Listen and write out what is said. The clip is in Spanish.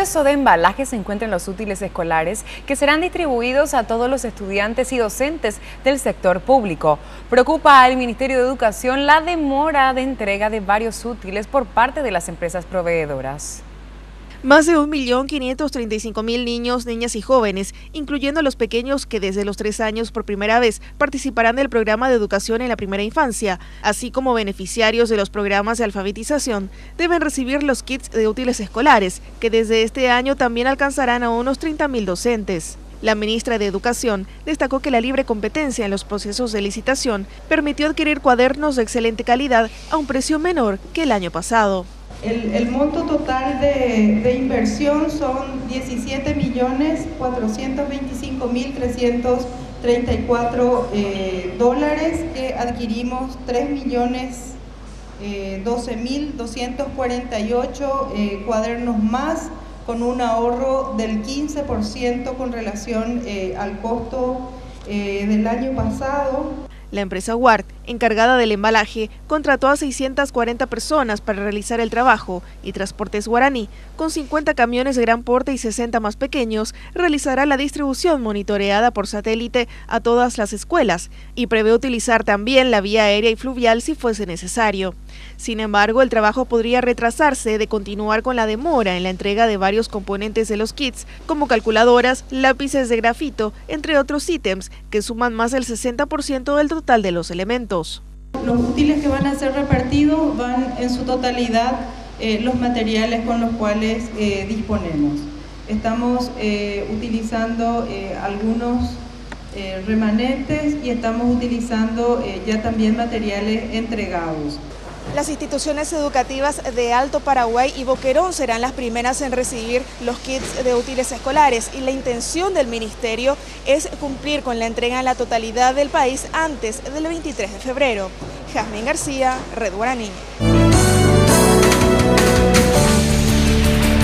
grueso de embalaje se encuentra en los útiles escolares que serán distribuidos a todos los estudiantes y docentes del sector público. Preocupa al Ministerio de Educación la demora de entrega de varios útiles por parte de las empresas proveedoras. Más de 1.535.000 niños, niñas y jóvenes, incluyendo a los pequeños que desde los 3 años por primera vez participarán del programa de educación en la primera infancia, así como beneficiarios de los programas de alfabetización, deben recibir los kits de útiles escolares, que desde este año también alcanzarán a unos 30.000 docentes. La ministra de Educación destacó que la libre competencia en los procesos de licitación permitió adquirir cuadernos de excelente calidad a un precio menor que el año pasado. El monto total de inversión son 17.425.334 dólares, que adquirimos 3.012.248 cuadernos más, con un ahorro del 15% con relación al costo del año pasado. La empresa Ward, encargada del embalaje, contrató a 640 personas para realizar el trabajo y Transportes Guaraní, con 50 camiones de gran porte y 60 más pequeños, realizará la distribución monitoreada por satélite a todas las escuelas y prevé utilizar también la vía aérea y fluvial si fuese necesario. Sin embargo, el trabajo podría retrasarse de continuar con la demora en la entrega de varios componentes de los kits, como calculadoras, lápices de grafito, entre otros ítems, que suman más del 60% del total de los elementos. Los útiles que van a ser repartidos van en su totalidad los materiales con los cuales disponemos. Estamos utilizando algunos remanentes y estamos utilizando ya también materiales entregados. Las instituciones educativas de Alto Paraguay y Boquerón serán las primeras en recibir los kits de útiles escolares y la intención del ministerio es cumplir con la entrega en la totalidad del país antes del 23 de febrero. Jazmín García, Red Guaraní.